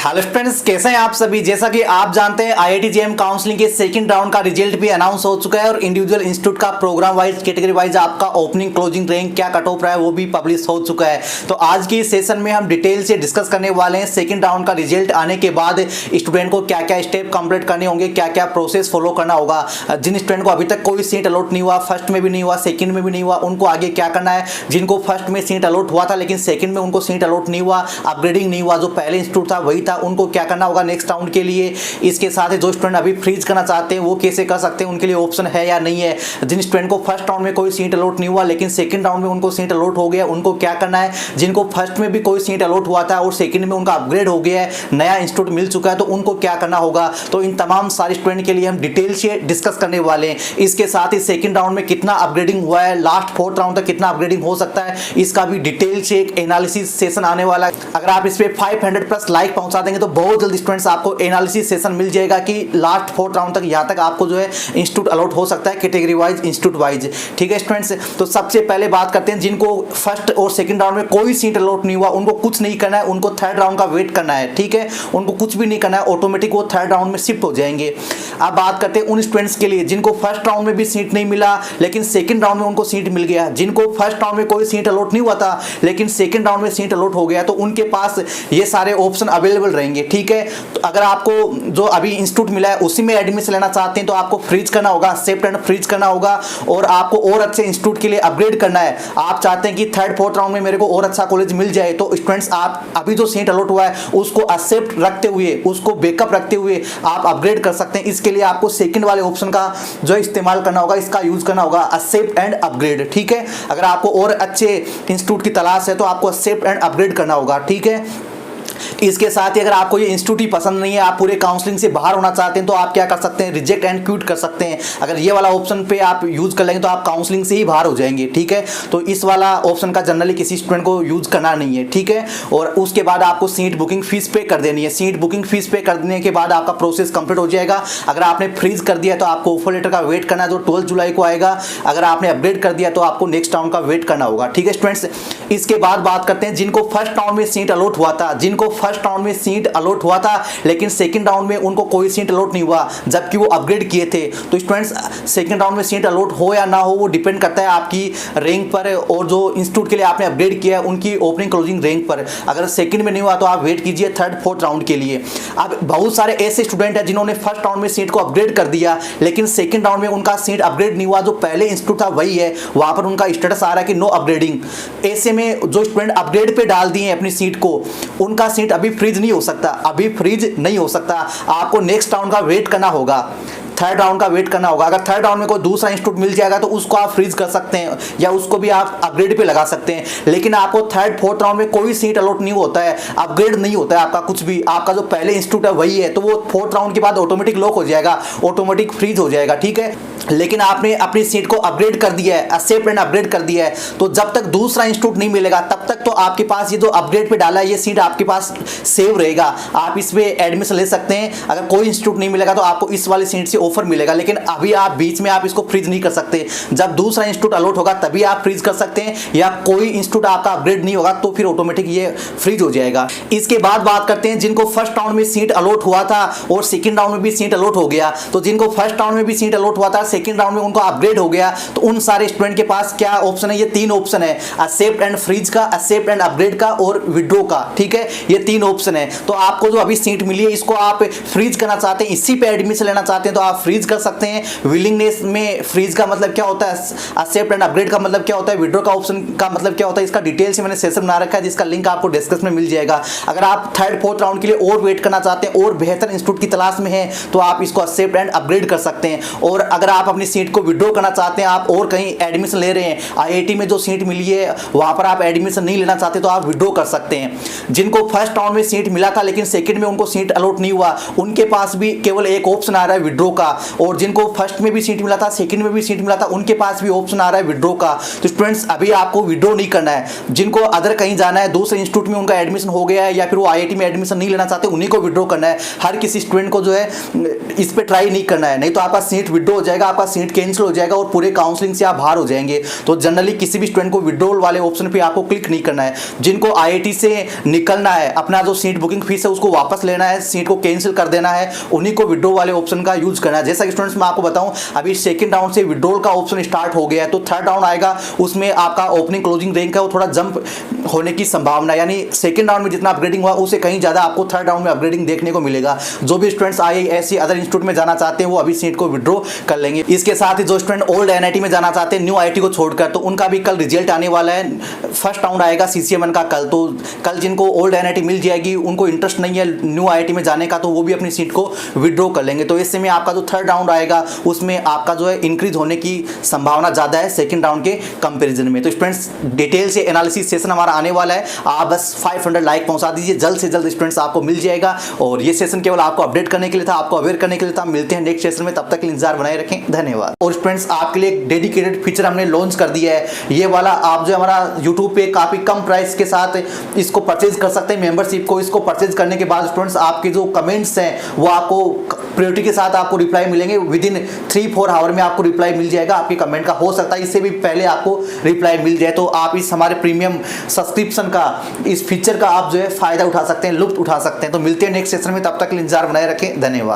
Hello friends, कैसे हैं आप सभी। जैसा कि आप जानते हैं आईआईटी जेईई काउंसलिंग के सेकंड राउंड का रिजल्ट भी अनाउंस हो चुका है और इंडिविजुअल इंस्टीट्यूट का प्रोग्राम वाइज कैटेगरी वाइज आपका ओपनिंग क्लोजिंग रैंक क्या कट ऑफ रहा है वो भी पब्लिश हो चुका है। तो आज की सेशन में हम डिटेल से डिस्कस करने वाले हैं सेकंड राउंड का रिजल्ट आने के बाद स्टूडेंट को क्या क्या स्टेप कंप्लीट करने होंगे, क्या क्या प्रोसेस फॉलो करना होगा। जिन स्टूडेंट को अभी तक कोई सीट अलॉट नहीं हुआ, फर्स्ट में भी नहीं हुआ, सेकंड में भी नहीं हुआ, उनको आगे क्या करना है। जिनको फर्स्ट में सीट अलॉट हुआ था लेकिन सेकंड में उनको सीट अलॉट नहीं हुआ, अपग्रेडिंग नहीं हुआ, जो पहले इंस्टीट्यूट था वही था, उनको क्या करना होगा नेक्स्ट राउंड के लिए। इसके साथ ही जो स्टूडेंट अभी फ्रीज करना चाहते हैं वो कैसे कर सकते हैं, उनके लिए ऑप्शन है या नहीं है। जिन स्टूडेंट को फर्स्ट राउंड में कोई सीट अलॉट नहीं हुआ लेकिन सेकंड राउंड में उनको सीट अलॉट हो गया, उनको क्या करना है। जिनको फर्स्ट में भी कोई सीट अलॉट हुआ था और सेकंड में उनका अपग्रेड हो गया है, नया इंस्टीट्यूट मिल चुका है, तो उनको क्या करना होगा। तो इन तमाम सारे स्टूडेंट के लिए हम डिटेल से डिस्कस करने वाले हैं। इसके साथ ही सेकंड राउंड में कितना अपग्रेडिंग हुआ है, लास्ट फोर्थ राउंड तक कितना अपग्रेडिंग हो सकता है, इसका भी डिटेल से एक एनालिसिस सेशन आने वाला है। अगर आप इस पे 500 प्लस लाइक पहुंचा देंगे तो बहुत जल्द स्टूडेंट्स आपको एनालिसिस सेशन मिल जाएगा कि लास्ट फोर्थ राउंड तक यहाँ तक आपको जो है इंस्टीट्यूट अलॉट हो सकता है कैटेगरी वाइज, इंस्टीट्यूट वाइज। ठीक है स्टूडेंट्स, तो सबसे पहले बात करते हैं जिनको फर्स्ट और सेकंड राउंड में कोई सीट अलॉट नहीं हुआ, उनको कुछ नहीं करना है, उनको थर्ड राउंड का वेट करना है। ठीक है, उनको कुछ भी नहीं करना है, ऑटोमेटिक वो थर्ड राउंड में शिफ्ट हो जाएंगे। अब बात करते हैं उन स्टूडेंट्स के लिए जिनको फर्स्ट राउंड में भी सीट नहीं मिला लेकिन सेकंड राउंड में उनको सीट मिल गया। जिनको फर्स्ट राउंड में कोई सीट अलॉट नहीं हुआ था लेकिन सेकंड राउंड में सीट अलॉट हो गया, तो उनके पास ये सारे ऑप्शन अवेलेबल रहेंगे। ठीक है, तो अगर आपको जो अभी इंस्टीट्यूट मिला है उसी में एडमिशन लेना चाहते हैं तो आपको फ्रीज करना होगा, एक्सेप्ट एंड फ्रीज करना होगा। और आपको और अच्छे इंस्टीट्यूट के लिए अपग्रेड करना है। आप चाहते हैं कि थर्ड फोर्थ राउंड में मेरे को और अच्छा कॉलेज मिल जाए, तो स्टूडेंट्स आप अभी जो सीट अलॉट हुआ है उसको एक्सेप्ट रखते हुए, उसको बैकअप रखते हुए आप अपग्रेड कर सकते हैं। इसके लिए आपको सेकंड वाले ऑप्शन का जो इस्तेमाल करना होगा, इसका यूज करना होगा, एक्सेप्ट एंड अपग्रेड। ठीक है, अगर आपको और अच्छे इंस्टीट्यूट की तलाश है तो आपको एक्सेप्ट एंड अपग्रेड करना होगा। ठीक है, इसके साथ ही अगर आपको ये इंस्टीट्यूट ही पसंद नहीं है, आप पूरे काउंसलिंग से बाहर होना चाहते हैं, तो आप क्या कर सकते हैं, रिजेक्ट एंड क्विट कर सकते हैं। अगर ये वाला ऑप्शन पे आप यूज कर लेंगे तो आप काउंसलिंग से ही बाहर हो जाएंगे। ठीक है, तो इस वाला ऑप्शन का जनरली किसी स्टूडेंट को यूज करना नहीं है। ठीक है, और उसके बाद आपको सीट बुकिंग फीस पे कर देनी है। सीट बुकिंग फीस पे कर देने के बाद आपका प्रोसेस कंप्लीट हो जाएगा। अगर आपने फ्रीज कर दिया तो आपको ऑफर लेटर का वेट करना है जो 12 जुलाई को आएगा। अगर आपने अपग्रेड कर दिया तो आपको नेक्स्ट राउंड का वेट करना होगा। ठीक है स्टूडेंट्स, इसके बाद बात करते हैं जिनको फर्स्ट राउंड में सीट अलॉट हुआ था, जिनको फर्स्ट राउंड में सीट अलॉट हुआ था लेकिन सेकंड राउंड में उनको कोई सीट अलॉट नहीं हुआ जबकि वो अपग्रेड किए थे। तो स्टूडेंट्स, सेकंड राउंड में सीट अलॉट हो या ना हो वो डिपेंड करता है आपकी रैंक पर और जो इंस्टीट्यूट के लिए आपने अपग्रेड किया है उनकी ओपनिंग क्लोजिंग रैंक पर। अगर सेकंड में नहीं हुआ तो आप वेट कीजिए थर्ड फोर्थ राउंड के लिए। अब बहुत सारे ऐसे स्टूडेंट हैं जिन्होंने फर्स्ट राउंड में सीट को अपग्रेड कर दिया लेकिन सेकंड राउंड में उनका सीट अपग्रेड नहीं हुआ, जो पहले इंस्टीट्यूट था वही है, वहां पर उनका स्टेटस आ रहा है कि नो अपग्रेडिंग। ऐसे में जो स्टूडेंट अपग्रेड पे डाल दिए अपनी सीट को, उनका सीट अभी फ्रीज नहीं हो सकता, अभी फ्रीज नहीं हो सकता। आपको नेक्स्ट राउंड का वेट करना होगा, थर्ड राउंड का वेट करना होगा। अगर थर्ड राउंड में कोई दूसरा इंस्टीट्यूट मिल जाएगा तो उसको आप फ्रीज कर सकते हैं या उसको भी आप अपग्रेड पे लगा सकते हैं। लेकिन आपको थर्ड फोर्थ राउंड में कोई सीट अलॉट नहीं होता है, अपग्रेड नहीं होता है आपका कुछ भी, आपका जो पहले इंस्टीट्यूट है वही है, तो वो फोर्थ राउंड के बाद ऑटोमेटिक लॉक हो जाएगा, ऑटोमेटिक फ्रीज हो जाएगा। ठीक है, लेकिन आपने अपनी सीट को अपग्रेड कर दिया है, एक्सेप्ट एंड अपग्रेड कर दिया है, तो जब तक दूसरा इंस्टीट्यूट नहीं मिलेगा तब तक तो आपके पास ये जो अपग्रेड पे डाला है ये सीट आपके पास सेव रहेगा, आप इस पे एडमिशन ले सकते हैं। अगर कोई इंस्टीट्यूट नहीं मिलेगा तो आपको इस वाली सीट से ऑफर मिलेगा, लेकिन अभी आप बीच में आप इसको फ्रीज नहीं कर सकते। जब दूसरा इंस्टीट्यूट अलॉट होगा तभी आप फ्रीज कर सकते हैं, या कोई इंस्टीट्यूट आपका अपग्रेड नहीं होगा तो फिर ऑटोमेटिक ये फ्रीज हो जाएगा। इसके बाद बात करते हैं जिनको फर्स्ट राउंड में सीट अलॉट हुआ था और सेकंड राउंड में भी सीट अलॉट हो गया। तो जिनको फर्स्ट राउंड में भी सीट अलॉट हुआ था, सेकंड राउंड में उनको अपग्रेड हो गया, तो उन सारे स्टूडेंट के पास क्या ऑप्शन है, ये तीन ऑप्शन है, एक्सेप्ट एंड फ्रीज का, एक्सेप्ट एंड अपग्रेड का और विड्रॉ का। ठीक है, ये तीन ऑप्शन है। तो आपको जो अभी सीट मिली है इसको आप फ्रीज करना चाहते हैं, इसी पे एडमिशन लेना चाहते हैं तो आप फ्रीज कर सकते हैं। विलिंगनेस में फ्रीज का मतलब क्या होता है, एक्सेप्ट एंड अपग्रेड का मतलब क्या होता है, विड्रॉ का ऑप्शन का मतलब क्या होता है, इसका डिटेल से मैंने सेशन बना रखा है जिसका लिंक आपको डिस्क्रिप्शन में मिल जाएगा। अगर आप थर्ड फोर्थ राउंड के लिए और वेट करना चाहते हैं और बेहतर इंस्टीट्यूट की तलाश में हैं तो आप इसको एक्सेप्ट एंड अपग्रेड कर सकते हैं। और अगर आप अपनी सीट को विड्रॉ करना चाहते हैं, आप और कहीं एडमिशन ले रहे हैं, आईआईटी में जो सीट मिली है वहां पर आप एडमिशन नहीं लेना चाहते तो आप विड्रॉ कर सकते हैं। जिनको फर्स्ट राउंड में सीट मिला था लेकिन सेकंड में उनको सीट अलॉट नहीं हुआ, उनके पास भी केवल एक ऑप्शन आ रहा है विड्रॉ का, और जिनको फर्स्ट में भी सीट मिला था, सेकंड में भी सीट मिला था, उनके पास भी ऑप्शन आ रहा है विड्रॉ का। तो स्टूडेंट्स अभी आपको विड्रॉ नहीं करना है। जिनको अदर कहीं जाना है, दूसरे इंस्टीट्यूट में उनका एडमिशन हो गया है या फिर वो आईआईटी में एडमिशन नहीं लेना चाहते, उन्हीं को विड्रॉ करना है। हर किसी स्टूडेंट को जो है इस पे ट्राई नहीं करना है, नहीं तो आपका सीट विड्रॉ हो जाएगा, आपका सीट कैंसिल हो जाएगा और पूरे काउंसलिंग से आप बाहर हो जाएंगे। तो जनरली किसी भी स्टूडेंट को विड्रॉल वाले ऑप्शन पे आपको क्लिक नहीं करना है। जिनको आईआईटी से निकलना है, अपना जो सीट बुकिंग फीस है उसको वापस लेना है, सीट को कैंसिल कर देना है, उन्हीं को विड्रॉ वाले ऑप्शन का यूज करना है। जैसा कि स्टूडेंट्स मैं आपको बताऊं, अभी सेकंड राउंड से विड्रॉल का ऑप्शन स्टार्ट हो गया है, तो थर्ड राउंड आएगा, उसमें आपका ओपनिंग क्लोजिंग रैंक है वो थोड़ा जंप होने की संभावना, यानी सेकंड राउंड में जितना अपग्रेडिंग हुआ उससे कहीं ज्यादा आपको थर्ड राउंड में अपग्रेडिंग देखने को मिलेगा। जो भी स्टूडेंट्स आईआईएससी अदर इंस्टीट्यूट में जाना चाहते हैं वो अभी सीट को विड्रॉ कर लेंगे। इसके साथ ही जो स्टूडेंट ओल्ड एनआईटी में जाना चाहते हैं न्यू आईआईटी को छोड़कर, तो उनका भी कल रिजल्ट आने वाला है। फर्स्ट राउंड आएगा सीसीएमएन का कल, तो कल जिनको ओल्ड एनआईटी मिल जाएगी, उनको इंटरेस्ट नहीं है न्यू आईआईटी में जाने का, तो वो भी अपनी सीट को विड्रॉ कर लेंगे। तो इससे में आपका जो थर्ड राउंड आएगा उसमें आपका जो है इंक्रीज होने की संभावना ज्यादा है सेकंड राउंड के कंपैरिजन में। तो स्टूडेंट्स डिटेल से एनालिसिस सेशन हमारा आने वाला है, आप बस 500 लाइक पहुंचा दीजिए, जल्द से जल्द स्टूडेंट्स आपको मिल जाएगा। और ये सेशन केवल आपको अपडेट करने के लिए था, आपको अवेयर करने के लिए था। मिलते हैं नेक्स्ट सेशन में, तब तक के लिए इंतजार बनाए रखें। धन्यवाद। और स्टूडेंट्स आपके लिए एक डेडिकेटेड फीचर हमने लॉन्च कर दिया है, ये वाला आप जो हमारा यूट्यूब पे काफी कम प्राइस के साथ इसको परचेज कर सकते हैं मेंबरशिप को। इसको परचेज करने के बाद स्टूडेंट्स आपके जो कमेंट्स हैं वो आपको प्रायोरिटी के साथ आपको रिप्लाई मिलेंगे, विद इन 3-4 आवर में आपको रिप्लाई मिल जाएगा आपके कमेंट का। हो सकता है इससे भी पहले आपको रिप्लाई मिल जाए। तो आप इस हमारे प्रीमियम सब्सक्रिप्शन का, इस फीचर का आप जो है फायदा उठा सकते हैं, लुत्फ उठा सकते हैं। तो मिलते हैं नेक्स्ट सेशन में, तब तक के लिए इंतजार बनाए रखें। धन्यवाद।